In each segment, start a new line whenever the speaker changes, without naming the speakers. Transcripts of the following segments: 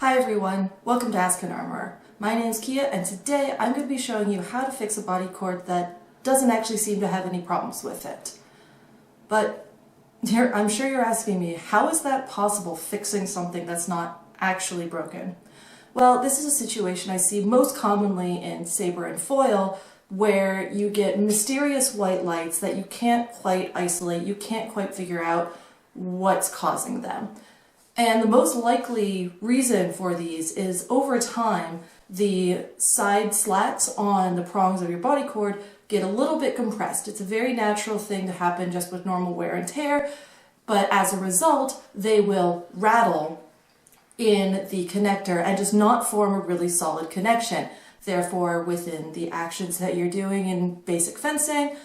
Hi everyone, welcome to Ask an Armorer. My name's Kia and today I'm going to be showing you how to fix a body cord that doesn't actually seem to have any problems with it. But I'm sure you're asking me, how is that possible, fixing something that's not actually broken? Well, this is a situation I see most commonly in saber and foil, where you get mysterious white lights that you can't quite isolate, you can't quite figure out what's causing them. And the most likely reason for these is over time, the side slats on the prongs of your body cord get a little bit compressed. It's a very natural thing to happen just with normal wear and tear, but as a result, they will rattle in the connector and just not form a really solid connection. Therefore, within the actions that you're doing in basic fencing,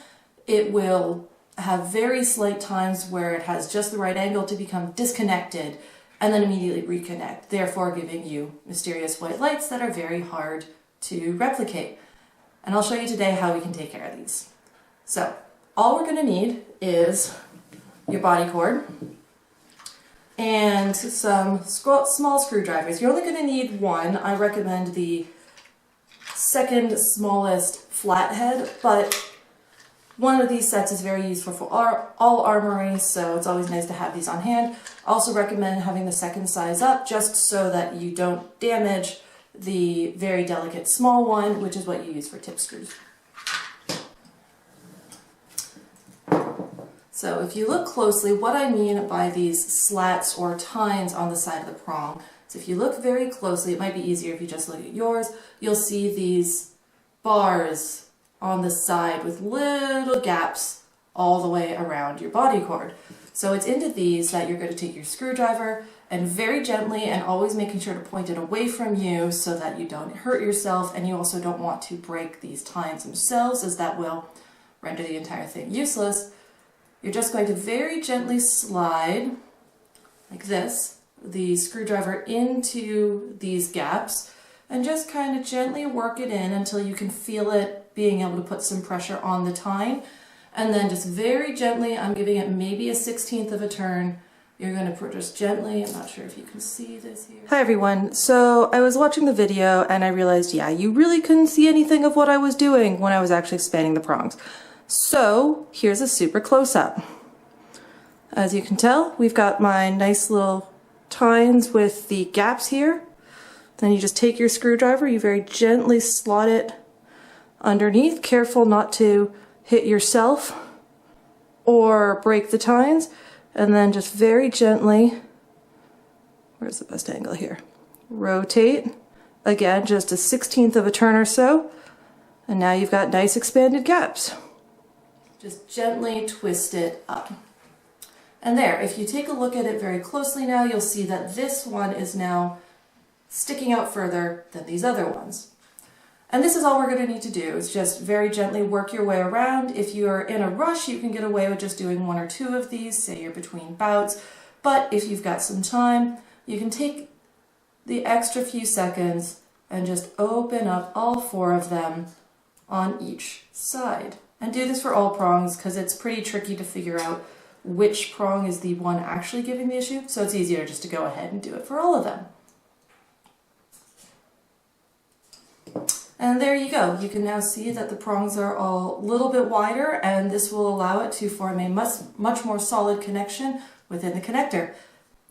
it will have very slight times where it has just the right angle to become disconnected and then immediately reconnect, therefore giving you mysterious white lights that are very hard to replicate. And I'll show you today how we can take care of these. So, all we're going to need is your body cord and some small screwdrivers. You're only going to need one. I recommend the second smallest flathead, but one of these sets is very useful for all armories, so it's always nice to have these on hand. I also recommend having the second size up just so that you don't damage the very delicate small one, which is what you use for tip screws. So if you look closely, what I mean by these slats or tines on the side of the prong, so if you look very closely, it might be easier if you just look at yours, you'll see these bars on the side with little gaps all the way around your body cord. So it's into these that you're going to take your screwdriver and very gently, and always making sure to point it away from you so that you don't hurt yourself, and you also don't want to break these tines themselves, as that will render the entire thing useless. You're just going to very gently slide, like this, the screwdriver into these gaps, and just kind of gently work it in until you can feel it being able to put some pressure on the tine. And then just very gently, I'm giving it maybe a 1/16 of a turn. You're going to put just gently, I'm not sure if you can see this here. Hi everyone, so I was watching the video and I realized, yeah, you really couldn't see anything of what I was doing when I was actually expanding the prongs. So here's a super close-up. As you can tell, we've got my nice little tines with the gaps here. Then you just take your screwdriver, you very gently slot it underneath, careful not to hit yourself or break the tines, and then just very gently, where's the best angle here? Rotate, again, just a 1/16 of a turn or so, and now you've got nice expanded gaps. Just gently twist it up. And there, if you take a look at it very closely now, you'll see that this one is now sticking out further than these other ones. And this is all we're going to need to do, is just very gently work your way around. If you're in a rush, you can get away with just doing 1 or 2 of these, say you're between bouts. But if you've got some time, you can take the extra few seconds and just open up all 4 of them on each side. And do this for all prongs, because it's pretty tricky to figure out which prong is the one actually giving the issue, so it's easier just to go ahead and do it for all of them. And there you go. You can now see that the prongs are all a little bit wider, and this will allow it to form a much more solid connection within the connector.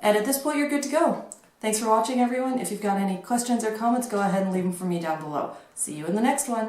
And at this point, you're good to go. Thanks for watching, everyone. If you've got any questions or comments, go ahead and leave them for me down below. See you in the next one.